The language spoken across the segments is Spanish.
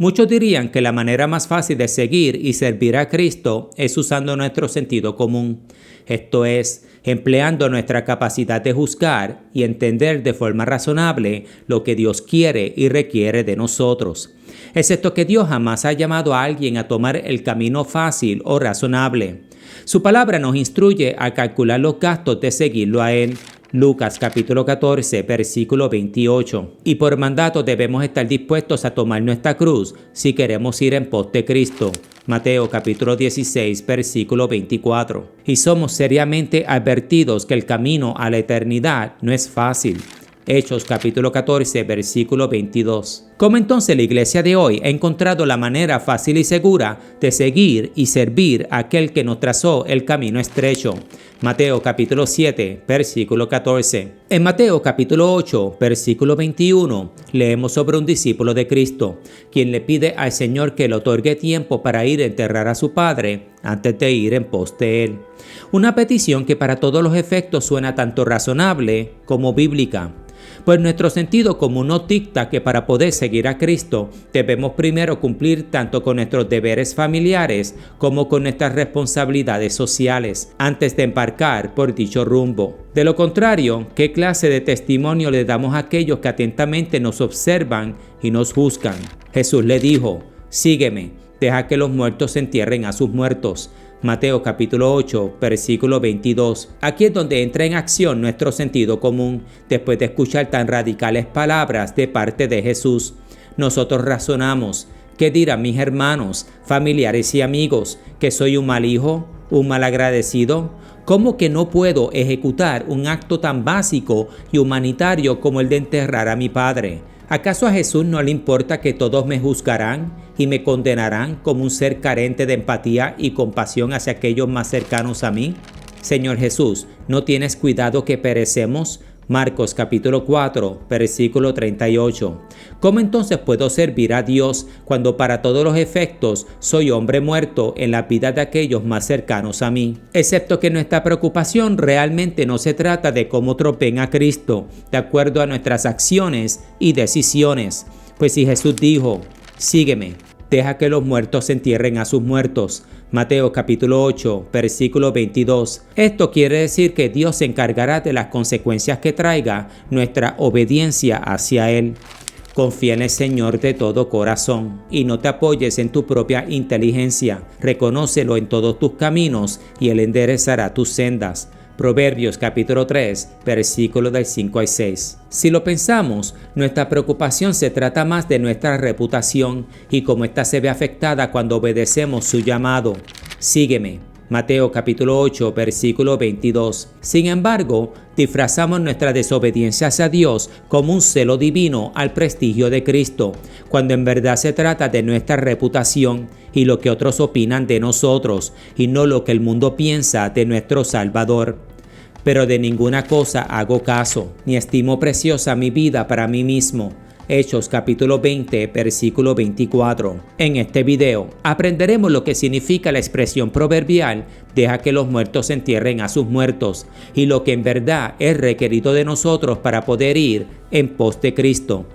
Muchos dirían que la manera más fácil de seguir y servir a Cristo es usando nuestro sentido común. Esto es, empleando nuestra capacidad de juzgar y entender de forma razonable lo que Dios quiere y requiere de nosotros. Excepto que Dios jamás ha llamado a alguien a tomar el camino fácil o razonable. Su palabra nos instruye a calcular los gastos de seguirlo a Él. Lucas capítulo 14, versículo 28. Y por mandato debemos estar dispuestos a tomar nuestra cruz si queremos ir en pos de Cristo. Mateo capítulo 16, versículo 24. Y somos seriamente advertidos que el camino a la eternidad no es fácil. Hechos capítulo 14, versículo 22. ¿Cómo entonces la iglesia de hoy ha encontrado la manera fácil y segura de seguir y servir a aquel que nos trazó el camino estrecho? Mateo capítulo 7, versículo 14. En Mateo capítulo 8, versículo 21, leemos sobre un discípulo de Cristo, quien le pide al Señor que le otorgue tiempo para ir a enterrar a su padre antes de ir en pos de él. Una petición que para todos los efectos suena tanto razonable como bíblica. Pues nuestro sentido común nos dicta que para poder seguir a Cristo debemos primero cumplir tanto con nuestros deberes familiares como con nuestras responsabilidades sociales antes de embarcar por dicho rumbo. De lo contrario, ¿qué clase de testimonio le damos a aquellos que atentamente nos observan y nos juzgan? Jesús le dijo: sígueme, deja que los muertos entierren a sus muertos. Mateo capítulo 8, versículo 22. Aquí es donde entra en acción nuestro sentido común, después de escuchar tan radicales palabras de parte de Jesús. Nosotros razonamos: ¿qué dirán mis hermanos, familiares y amigos? ¿Que soy un mal hijo? ¿Un mal agradecido? ¿Cómo que no puedo ejecutar un acto tan básico y humanitario como el de enterrar a mi padre? ¿Acaso a Jesús no le importa que todos me juzgarán y me condenarán como un ser carente de empatía y compasión hacia aquellos más cercanos a mí? Señor Jesús, ¿no tienes cuidado que perecemos? Marcos capítulo 4, versículo 38. ¿Cómo entonces puedo servir a Dios cuando para todos los efectos soy hombre muerto en la vida de aquellos más cercanos a mí? Excepto que nuestra preocupación realmente no se trata de cómo otros ven a Cristo, de acuerdo a nuestras acciones y decisiones. Pues si Jesús dijo: sígueme, deja que los muertos entierren a sus muertos. Mateo capítulo 8, versículo 22. Esto quiere decir que Dios se encargará de las consecuencias que traiga nuestra obediencia hacia Él. Confía en el Señor de todo corazón y no te apoyes en tu propia inteligencia. Reconócelo en todos tus caminos y Él enderezará tus sendas. Proverbios capítulo 3, versículos del 5 al 6. Si lo pensamos, nuestra preocupación se trata más de nuestra reputación y cómo ésta se ve afectada cuando obedecemos su llamado. Sígueme. Mateo capítulo 8, versículo 22. Sin embargo, disfrazamos nuestra desobediencia hacia Dios como un celo divino al prestigio de Cristo, cuando en verdad se trata de nuestra reputación y lo que otros opinan de nosotros, y no lo que el mundo piensa de nuestro Salvador. Pero de ninguna cosa hago caso, ni estimo preciosa mi vida para mí mismo. Hechos capítulo 20, versículo 24. En este video aprenderemos lo que significa la expresión proverbial "deja que los muertos entierren a sus muertos" y lo que en verdad es requerido de nosotros para poder ir en pos de Cristo.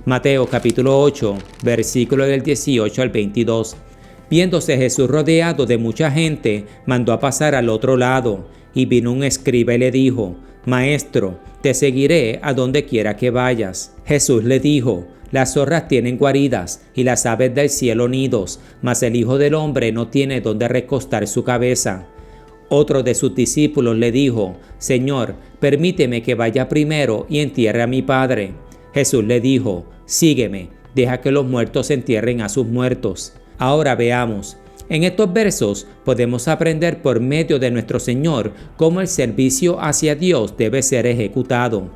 Mateo capítulo 8, versículo del 18 al 22. Viéndose Jesús rodeado de mucha gente, mandó a pasar al otro lado, y vino un escriba y le dijo: Maestro, te seguiré a donde quiera que vayas. Jesús le dijo: Las zorras tienen guaridas y las aves del cielo nidos, mas el Hijo del Hombre no tiene donde recostar su cabeza. Otro de sus discípulos le dijo: Señor, permíteme que vaya primero y entierre a mi padre. Jesús le dijo: Sígueme, deja que los muertos entierren a sus muertos. Ahora veamos. En estos versos podemos aprender por medio de nuestro Señor cómo el servicio hacia Dios debe ser ejecutado.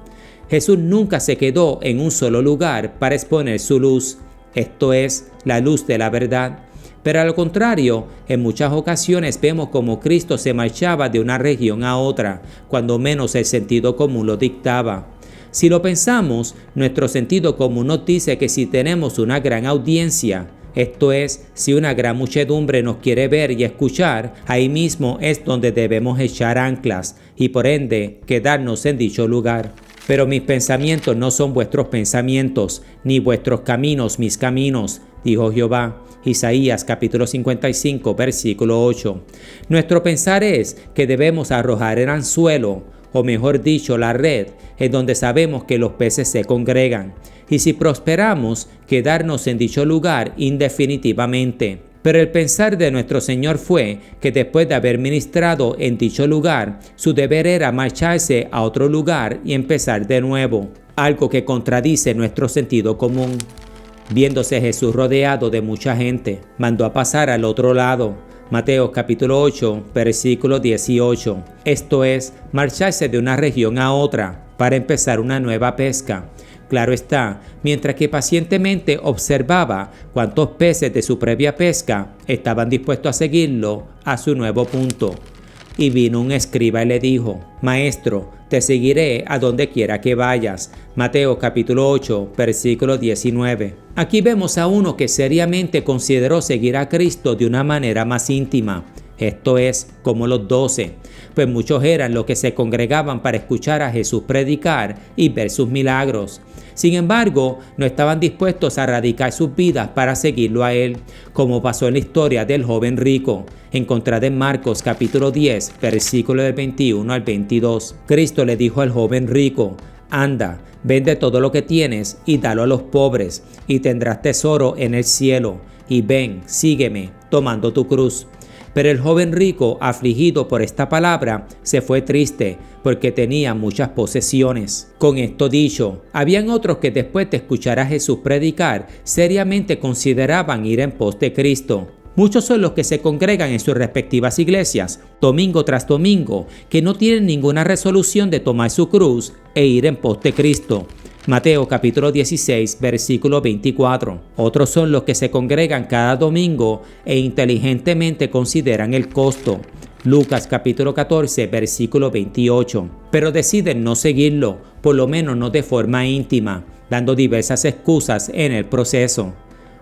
Jesús nunca se quedó en un solo lugar para exponer su luz, esto es, la luz de la verdad. Pero al contrario, en muchas ocasiones vemos cómo Cristo se marchaba de una región a otra, cuando menos el sentido común lo dictaba. Si lo pensamos, nuestro sentido común nos dice que si tenemos una gran audiencia, esto es, si una gran muchedumbre nos quiere ver y escuchar, ahí mismo es donde debemos echar anclas y por ende quedarnos en dicho lugar. Pero mis pensamientos no son vuestros pensamientos, ni vuestros caminos mis caminos, dijo Jehová. Isaías capítulo 55, versículo 8. Nuestro pensar es que debemos arrojar el anzuelo, o mejor dicho, la red, en donde sabemos que los peces se congregan, y si prosperamos, quedarnos en dicho lugar indefinitivamente. Pero el pensar de nuestro Señor fue que después de haber ministrado en dicho lugar, su deber era marcharse a otro lugar y empezar de nuevo, algo que contradice nuestro sentido común. Viéndose Jesús rodeado de mucha gente, mandó a pasar al otro lado. Mateo capítulo 8, versículo 18. Esto es, marcharse de una región a otra para empezar una nueva pesca. Claro está, mientras que pacientemente observaba cuántos peces de su previa pesca estaban dispuestos a seguirlo a su nuevo punto. Y vino un escriba y le dijo: Maestro, te seguiré a donde quiera que vayas. Mateo capítulo 8, versículo 19. Aquí vemos a uno que seriamente consideró seguir a Cristo de una manera más íntima. Esto es, como los 12, pues muchos eran los que se congregaban para escuchar a Jesús predicar y ver sus milagros. Sin embargo, no estaban dispuestos a radicar sus vidas para seguirlo a Él, como pasó en la historia del joven rico, encontrada en Marcos capítulo 10, versículo del 21 al 22. Cristo le dijo al joven rico: Anda, vende todo lo que tienes y dalo a los pobres, y tendrás tesoro en el cielo, y ven, sígueme, tomando tu cruz. Pero el joven rico, afligido por esta palabra, se fue triste, porque tenía muchas posesiones. Con esto dicho, habían otros que después de escuchar a Jesús predicar, seriamente consideraban ir en pos de Cristo. Muchos son los que se congregan en sus respectivas iglesias, domingo tras domingo, que no tienen ninguna resolución de tomar su cruz e ir en pos de Cristo. Mateo capítulo 16, versículo 24. Otros son los que se congregan cada domingo e inteligentemente consideran el costo. Lucas capítulo 14, versículo 28. Pero deciden no seguirlo, por lo menos no de forma íntima, dando diversas excusas en el proceso.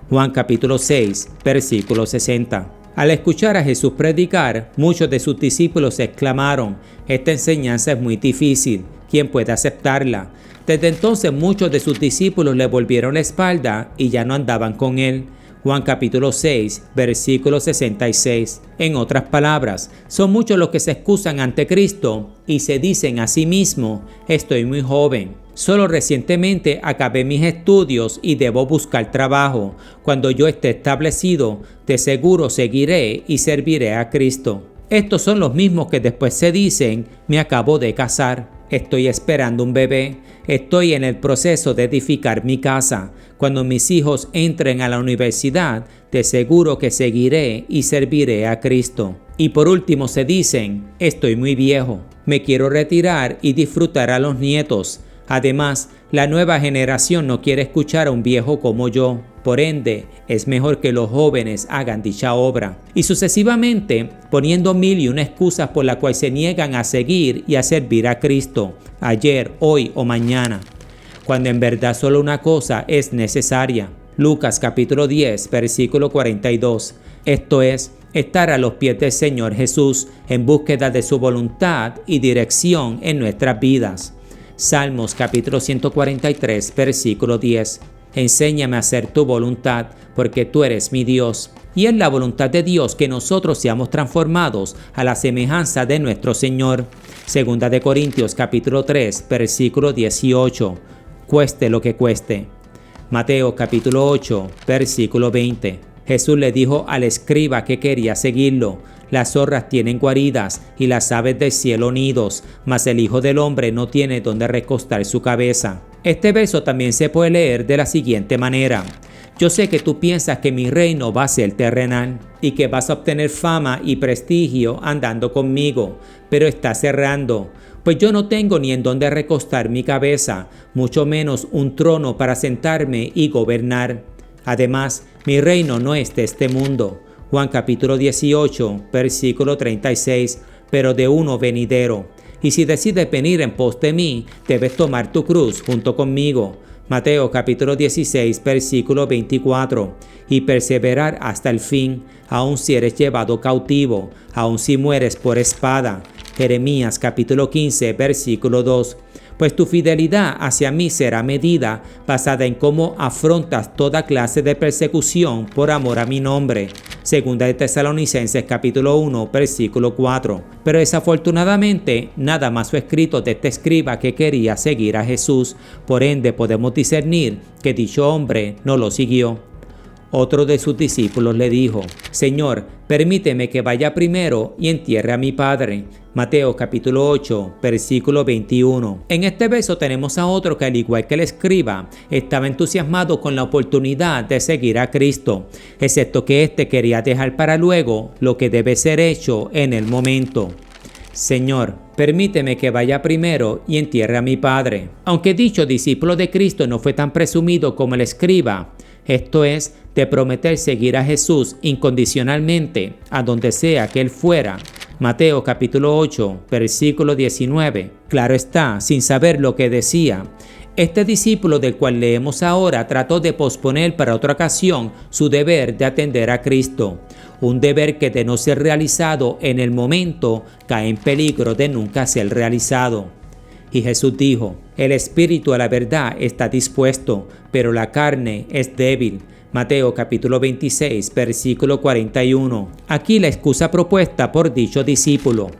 Juan capítulo 6, versículo 60. Al escuchar a Jesús predicar, muchos de sus discípulos exclamaron: Esta enseñanza es muy difícil, ¿quién puede aceptarla? Desde entonces muchos de sus discípulos le volvieron la espalda y ya no andaban con él. Juan capítulo 6, versículo 66. En otras palabras, son muchos los que se excusan ante Cristo y se dicen a sí mismos: estoy muy joven, solo recientemente acabé mis estudios y debo buscar trabajo. Cuando yo esté establecido, de seguro seguiré y serviré a Cristo. Estos son los mismos que después se dicen: me acabo de casar, estoy esperando un bebé, estoy en el proceso de edificar mi casa. Cuando mis hijos entren a la universidad, de seguro que seguiré y serviré a Cristo. Y por último se dicen: estoy muy viejo, me quiero retirar y disfrutar a los nietos. Además, la nueva generación no quiere escuchar a un viejo como yo. Por ende, es mejor que los jóvenes hagan dicha obra. Y sucesivamente, poniendo mil y una excusas por la cual se niegan a seguir y a servir a Cristo, ayer, hoy o mañana, cuando en verdad solo una cosa es necesaria. Lucas capítulo 10, versículo 42. Esto es, estar a los pies del Señor Jesús en búsqueda de su voluntad y dirección en nuestras vidas. Salmos capítulo 143, versículo 10. Enséñame a hacer tu voluntad, porque tú eres mi Dios. Y es la voluntad de Dios que nosotros seamos transformados a la semejanza de nuestro Señor. Segunda de Corintios capítulo 3, versículo 18. Cueste lo que cueste. Mateo capítulo 8, versículo 20. Jesús le dijo al escriba que quería seguirlo: las zorras tienen guaridas y las aves del cielo nidos, mas el Hijo del Hombre no tiene donde recostar su cabeza. Este verso también se puede leer de la siguiente manera: yo sé que tú piensas que mi reino va a ser terrenal y que vas a obtener fama y prestigio andando conmigo, pero estás errando, pues yo no tengo ni en dónde recostar mi cabeza, mucho menos un trono para sentarme y gobernar. Además, mi reino no es de este mundo. Juan capítulo 18, versículo 36, pero de uno venidero. Y si decides venir en pos de mí, debes tomar tu cruz junto conmigo. Mateo capítulo 16, versículo 24. Y perseverar hasta el fin, aun si eres llevado cautivo, aun si mueres por espada. Jeremías capítulo 15, versículo 2. pues tu fidelidad hacia mí será medida basada en cómo afrontas toda clase de persecución por amor a mi nombre. Segunda de Tesalonicenses capítulo 1, versículo 4. Pero desafortunadamente, nada más fue escrito de este escriba que quería seguir a Jesús. Por ende, podemos discernir que dicho hombre no lo siguió. Otro de sus discípulos le dijo: Señor, permíteme que vaya primero y entierre a mi padre. Mateo capítulo 8, versículo 21. En este verso tenemos a otro que, al igual que el escriba, estaba entusiasmado con la oportunidad de seguir a Cristo, excepto que éste quería dejar para luego lo que debe ser hecho en el momento. Señor, permíteme que vaya primero y entierre a mi padre. Aunque dicho discípulo de Cristo no fue tan presumido como el escriba, esto es, de prometer seguir a Jesús incondicionalmente a donde sea que él fuera. Mateo capítulo 8, versículo 19. Claro está, sin saber lo que decía. Este discípulo del cual leemos ahora trató de posponer para otra ocasión su deber de atender a Cristo. Un deber que de no ser realizado en el momento cae en peligro de nunca ser realizado. Y Jesús dijo: el espíritu a la verdad está dispuesto, pero la carne es débil. Mateo capítulo 26, versículo 41. Aquí la excusa propuesta por dicho discípulo: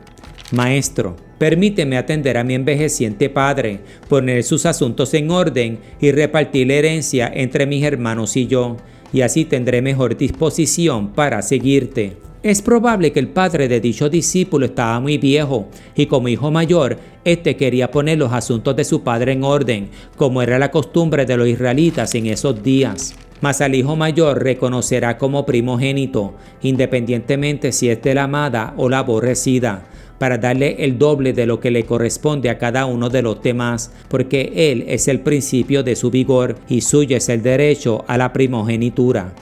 Maestro, permíteme atender a mi envejeciente padre, poner sus asuntos en orden y repartir la herencia entre mis hermanos y yo, y así tendré mejor disposición para seguirte. Es probable que el padre de dicho discípulo estaba muy viejo y como hijo mayor, éste quería poner los asuntos de su padre en orden, como era la costumbre de los israelitas en esos días. Mas al hijo mayor reconocerá como primogénito, independientemente si es de la amada o la aborrecida, para darle el doble de lo que le corresponde a cada uno de los demás, porque él es el principio de su vigor y suyo es el derecho a la primogenitura.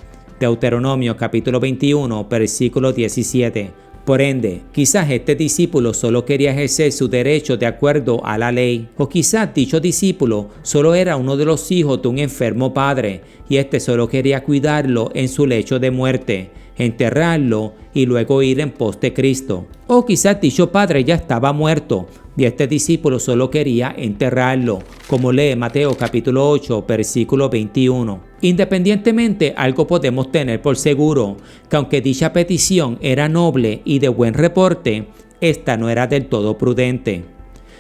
Deuteronomio capítulo 21, versículo 17. Por ende, quizás este discípulo solo quería ejercer su derecho de acuerdo a la ley, o quizás dicho discípulo solo era uno de los hijos de un enfermo padre, y este solo quería cuidarlo en su lecho de muerte, enterrarlo y luego ir en pos de Cristo. O quizás dicho padre ya estaba muerto, y este discípulo solo quería enterrarlo, como lee Mateo capítulo 8, versículo 21. Independientemente, algo podemos tener por seguro, que aunque dicha petición era noble y de buen reporte, esta no era del todo prudente.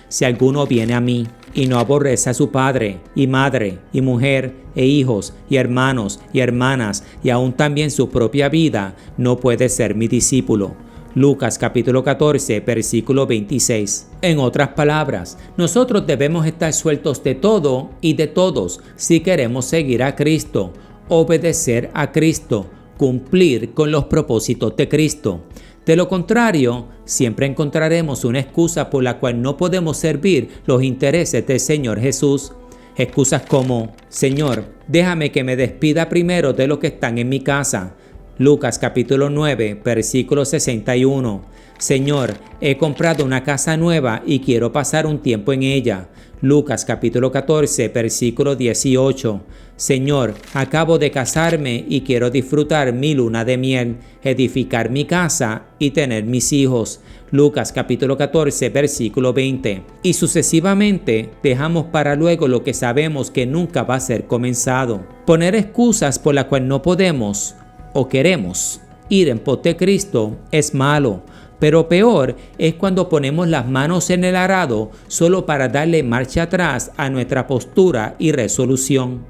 Si alguno viene a mí y no aborrece a su padre y madre y mujer e hijos y hermanos y hermanas y aún también su propia vida, no puede ser mi discípulo. Lucas capítulo 14, versículo 26. En otras palabras, nosotros debemos estar sueltos de todo y de todos si queremos seguir a Cristo, obedecer a Cristo, cumplir con los propósitos de Cristo. De lo contrario, siempre encontraremos una excusa por la cual no podemos servir los intereses del Señor Jesús. Excusas como: Señor, déjame que me despida primero de los que están en mi casa. Lucas capítulo 9, versículo 61. Señor, he comprado una casa nueva y quiero pasar un tiempo en ella. Lucas capítulo 14, versículo 18. Señor, acabo de casarme y quiero disfrutar mi luna de miel, edificar mi casa y tener mis hijos. Lucas capítulo 14, versículo 20. Y sucesivamente dejamos para luego lo que sabemos que nunca va a ser comenzado. Poner excusas por las cuales no podemos o queremos ir en pos de Cristo es malo, pero peor es cuando ponemos las manos en el arado solo para darle marcha atrás a nuestra postura y resolución.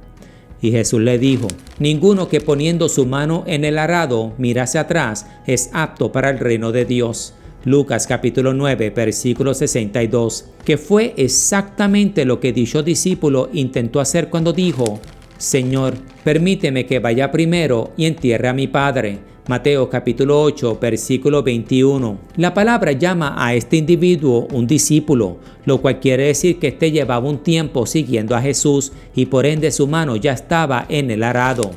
Y Jesús le dijo: ninguno que poniendo su mano en el arado mira hacia atrás es apto para el reino de Dios. Lucas capítulo 9, versículo 62, que fue exactamente lo que dicho discípulo intentó hacer cuando dijo: Señor, permíteme que vaya primero y entierre a mi padre. Mateo capítulo 8, versículo 21. La palabra llama a este individuo un discípulo, lo cual quiere decir que éste llevaba un tiempo siguiendo a Jesús y por ende su mano ya estaba en el arado.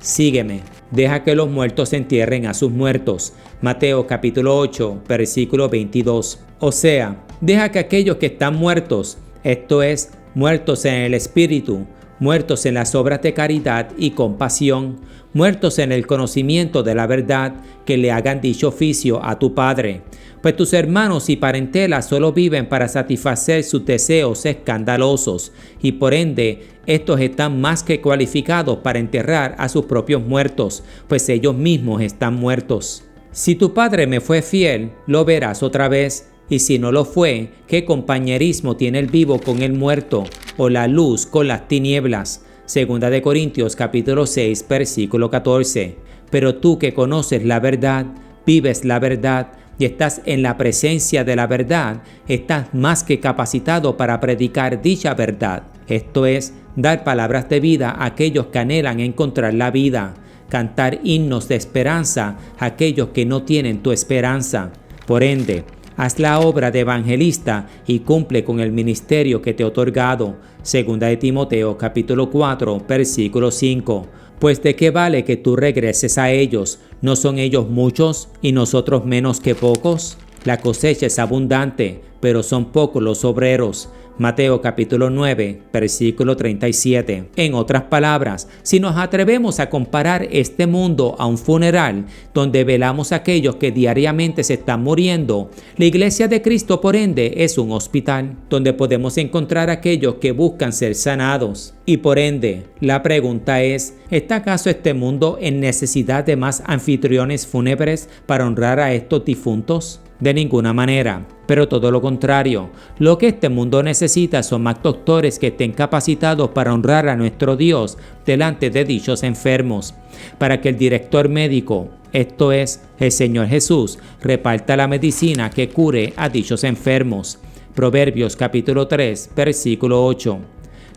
Sígueme, deja que los muertos entierren a sus muertos. Mateo capítulo 8, versículo 22. O sea, deja que aquellos que están muertos, esto es, muertos en el espíritu, muertos en las obras de caridad y compasión, muertos en el conocimiento de la verdad, que le hagan dicho oficio a tu Padre. Pues tus hermanos y parentela solo viven para satisfacer sus deseos escandalosos, y por ende estos están más que cualificados para enterrar a sus propios muertos, pues ellos mismos están muertos. Si tu Padre me fue fiel, lo verás otra vez. Y si no lo fue, ¿qué compañerismo tiene el vivo con el muerto, o la luz con las tinieblas? Segunda de Corintios capítulo 6, versículo 14. Pero tú que conoces la verdad, vives la verdad y estás en la presencia de la verdad, estás más que capacitado para predicar dicha verdad. Esto es, dar palabras de vida a aquellos que anhelan encontrar la vida, cantar himnos de esperanza a aquellos que no tienen tu esperanza. Por ende, haz la obra de evangelista y cumple con el ministerio que te he otorgado. Segunda de Timoteo capítulo 4, versículo 5. Pues de qué vale que tú regreses a ellos, ¿no son ellos muchos y nosotros menos que pocos? La cosecha es abundante, pero son pocos los obreros. Mateo capítulo 9, versículo 37. En otras palabras, si nos atrevemos a comparar este mundo a un funeral donde velamos a aquellos que diariamente se están muriendo, la Iglesia de Cristo, por ende, es un hospital donde podemos encontrar a aquellos que buscan ser sanados. Y por ende, la pregunta es, ¿está acaso este mundo en necesidad de más anfitriones fúnebres para honrar a estos difuntos? De ninguna manera, pero todo lo contrario. Lo que este mundo necesita son más doctores que estén capacitados para honrar a nuestro Dios delante de dichos enfermos, para que el director médico, esto es, el Señor Jesús, reparta la medicina que cure a dichos enfermos. Proverbios capítulo 3, versículo 8.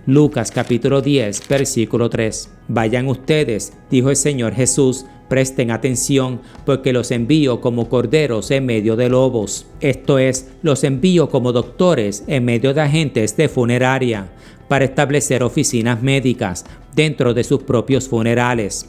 Lucas capítulo 10, versículo 3. Vayan ustedes, dijo el Señor Jesús, presten atención, porque los envío como corderos en medio de lobos. Esto es, los envío como doctores en medio de agentes de funeraria, para establecer oficinas médicas dentro de sus propios funerales.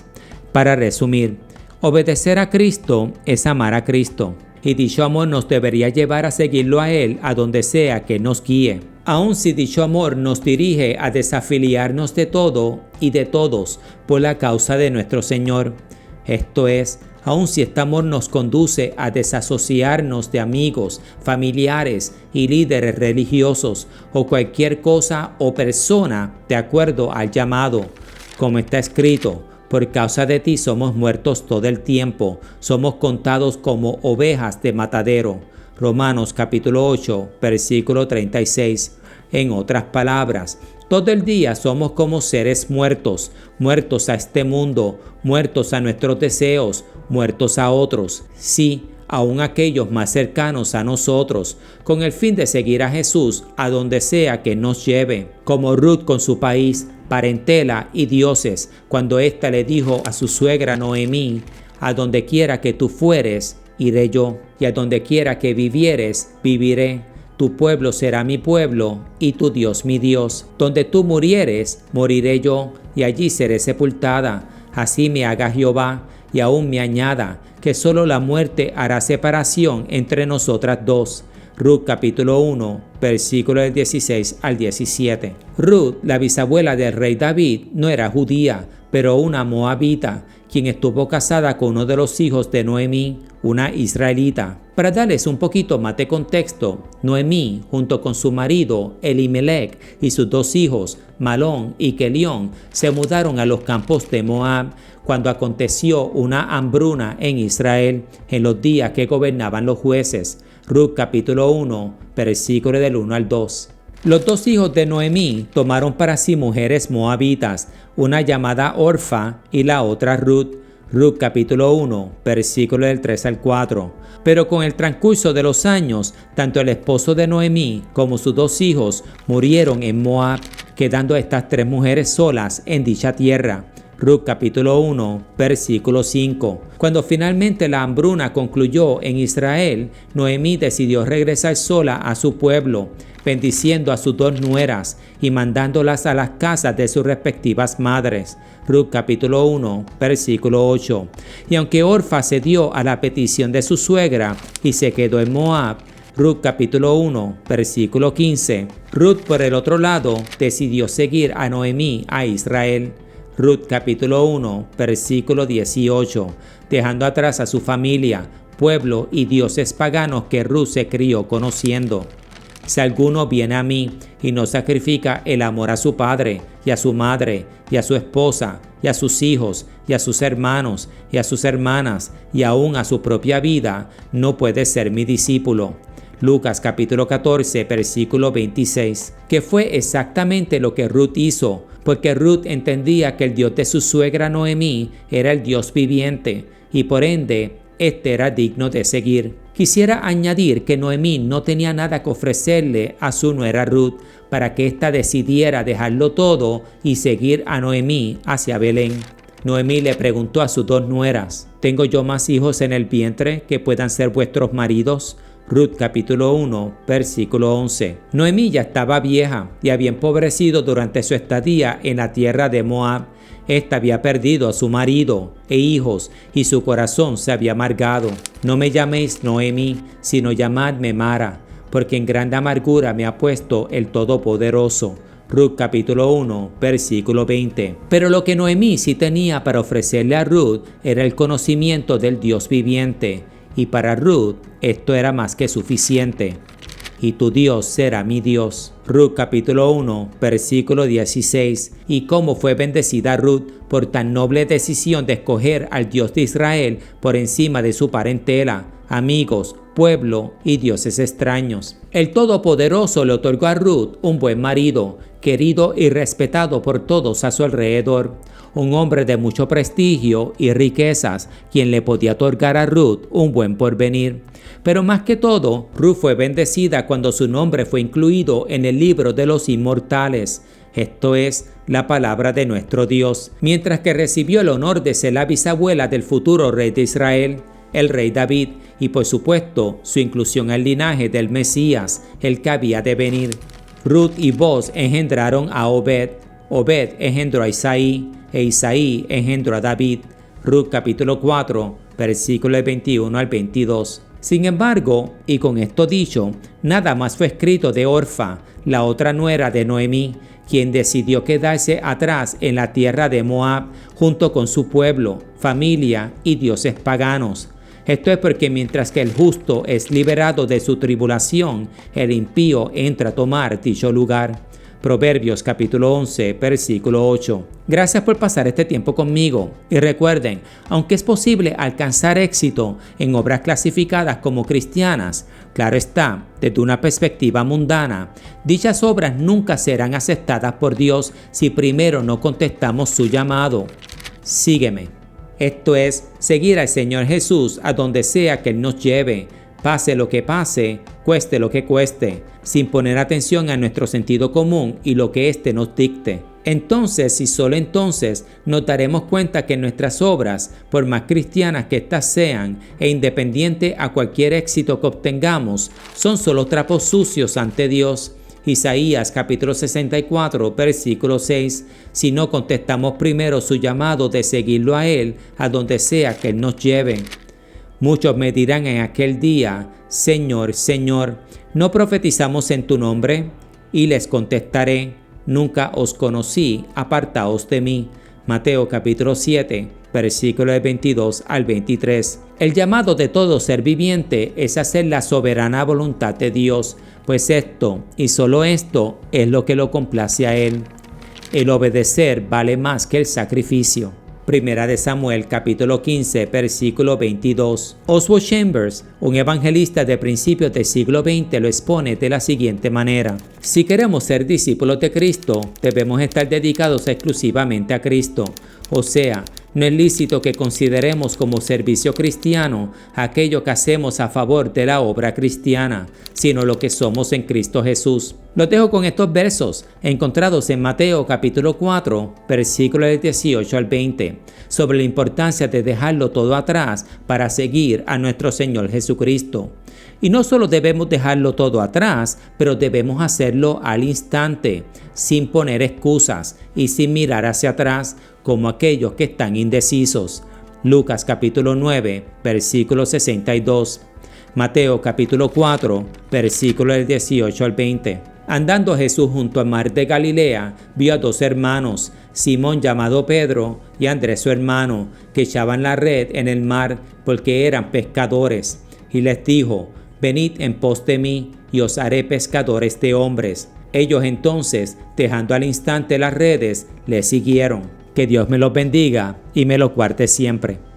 Para resumir, obedecer a Cristo es amar a Cristo, y dicho amor nos debería llevar a seguirlo a Él a donde sea que nos guíe. Aun si dicho amor nos dirige a desafiliarnos de todo y de todos por la causa de nuestro Señor. Esto es, aun si este amor nos conduce a desasociarnos de amigos, familiares y líderes religiosos o cualquier cosa o persona de acuerdo al llamado. Como está escrito, por causa de ti somos muertos todo el tiempo, somos contados como ovejas de matadero. Romanos capítulo 8, versículo 36. En otras palabras, todo el día somos como seres muertos, muertos a este mundo, muertos a nuestros deseos, muertos a otros, sí, aun aquellos más cercanos a nosotros, con el fin de seguir a Jesús a donde sea que nos lleve, como Ruth con su país, parentela y dioses, cuando ésta le dijo a su suegra Noemí, a donde quiera que tú fueres, iré yo, y a donde quiera que vivieres, viviré. Tu pueblo será mi pueblo, y tu Dios mi Dios. Donde tú murieres, moriré yo, y allí seré sepultada. Así me haga Jehová, y aún me añada, que solo la muerte hará separación entre nosotras dos. Ruth capítulo 1, versículo del 16 al 17. Ruth, la bisabuela del rey David, no era judía, pero una moabita, quien estuvo casada con uno de los hijos de Noemí, una israelita. Para darles un poquito más de contexto, Noemí, junto con su marido Elimelech y sus dos hijos, Malón y Kelión, se mudaron a los campos de Moab cuando aconteció una hambruna en Israel en los días que gobernaban los jueces. Ruth capítulo 1, versículo del 1 al 2. Los dos hijos de Noemí tomaron para sí mujeres moabitas, una llamada Orfa y la otra Ruth. Ruth capítulo 1, versículo del 3 al 4. Pero con el transcurso de los años, tanto el esposo de Noemí como sus dos hijos murieron en Moab, quedando estas tres mujeres solas en dicha tierra. Ruth capítulo 1, versículo 5. Cuando finalmente la hambruna concluyó en Israel, Noemí decidió regresar sola a su pueblo, bendiciendo a sus dos nueras y mandándolas a las casas de sus respectivas madres. Ruth capítulo 1, versículo 8. Y aunque Orfa cedió a la petición de su suegra y se quedó en Moab, Ruth capítulo 1, versículo 15. Ruth, por el otro lado, decidió seguir a Noemí a Israel. Ruth capítulo 1, versículo 18, dejando atrás a su familia, pueblo y dioses paganos que Ruth se crió conociendo. Si alguno viene a mí y no sacrifica el amor a su padre y a su madre y a su esposa y a sus hijos y a sus hermanos y a sus hermanas y aún a su propia vida, no puede ser mi discípulo. Lucas capítulo 14, versículo 26, que fue exactamente lo que Ruth hizo, porque Ruth entendía que el Dios de su suegra Noemí era el Dios viviente y por ende este era digno de seguir. Quisiera añadir que Noemí no tenía nada que ofrecerle a su nuera Ruth para que ésta decidiera dejarlo todo y seguir a Noemí hacia Belén. Noemí le preguntó a sus dos nueras: ¿tengo yo más hijos en el vientre que puedan ser vuestros maridos? Ruth capítulo 1, versículo 11. Noemí ya estaba vieja y había empobrecido durante su estadía en la tierra de Moab. Esta había perdido a su marido e hijos y su corazón se había amargado. No me llaméis Noemí, sino llamadme Mara, porque en grande amargura me ha puesto el Todopoderoso. Ruth capítulo 1, versículo 20. Pero lo que Noemí sí tenía para ofrecerle a Ruth era el conocimiento del Dios viviente, y para Ruth esto era más que suficiente. Y tu Dios será mi Dios. Ruth capítulo 1, versículo 16. Y cómo fue bendecida Ruth por tan noble decisión de escoger al Dios de Israel por encima de su parentela, amigos, pueblo y dioses extraños. El Todopoderoso le otorgó a Ruth un buen marido, querido y respetado por todos a su alrededor, un hombre de mucho prestigio y riquezas, quien le podía otorgar a Ruth un buen porvenir. Pero más que todo, Ruth fue bendecida cuando su nombre fue incluido en el libro de los inmortales, esto es, la palabra de nuestro Dios, mientras que recibió el honor de ser la bisabuela del futuro rey de Israel, el rey David, y por supuesto su inclusión al linaje del Mesías, el que había de venir. Ruth y Boz engendraron a Obed, Obed engendró a Isaí, e Isaí engendró a David. Ruth capítulo 4, versículos 21 al 22. Sin embargo, y con esto dicho, nada más fue escrito de Orfa, la otra nuera de Noemí, quien decidió quedarse atrás en la tierra de Moab junto con su pueblo, familia y dioses paganos. Esto es porque mientras que el justo es liberado de su tribulación, el impío entra a tomar dicho lugar. Proverbios capítulo 11, versículo 8. Gracias por pasar este tiempo conmigo. Y recuerden, aunque es posible alcanzar éxito en obras clasificadas como cristianas, claro está, desde una perspectiva mundana, dichas obras nunca serán aceptadas por Dios si primero no contestamos su llamado. Sígueme. Esto es, seguir al Señor Jesús a donde sea que Él nos lleve. Pase lo que pase, cueste lo que cueste, sin poner atención a nuestro sentido común y lo que éste nos dicte. Entonces, y solo entonces, nos daremos cuenta que nuestras obras, por más cristianas que éstas sean, e independiente a cualquier éxito que obtengamos, son solo trapos sucios ante Dios. Isaías capítulo 64, versículo 6. Si no contestamos primero su llamado de seguirlo a Él, a donde sea que Él nos lleve. Muchos me dirán en aquel día: Señor, Señor, ¿no profetizamos en tu nombre? Y les contestaré: nunca os conocí, apartaos de mí. Mateo capítulo 7, versículos 22 al 23. El llamado de todo ser viviente es hacer la soberana voluntad de Dios, pues esto, y solo esto, es lo que lo complace a Él. El obedecer vale más que el sacrificio. Primera de Samuel capítulo 15 versículo 22. Oswald Chambers, un evangelista de principios del siglo XX, lo expone de la siguiente manera: si queremos ser discípulos de Cristo, debemos estar dedicados exclusivamente a Cristo. O sea, no es lícito que consideremos como servicio cristiano aquello que hacemos a favor de la obra cristiana, sino lo que somos en Cristo Jesús. Los dejo con estos versos encontrados en Mateo capítulo 4, versículos 18 al 20, sobre la importancia de dejarlo todo atrás para seguir a nuestro Señor Jesucristo. Y no solo debemos dejarlo todo atrás, pero debemos hacerlo al instante, sin poner excusas y sin mirar hacia atrás, como aquellos que están indecisos. Lucas capítulo 9, versículo 62. Mateo capítulo 4, versículos del 18 al 20. Andando Jesús junto al mar de Galilea, vio a dos hermanos, Simón llamado Pedro y Andrés su hermano, que echaban la red en el mar porque eran pescadores. Y les dijo: venid en pos de mí, y os haré pescadores de hombres. Ellos entonces, dejando al instante las redes, le siguieron. Que Dios me los bendiga y me los guarde siempre.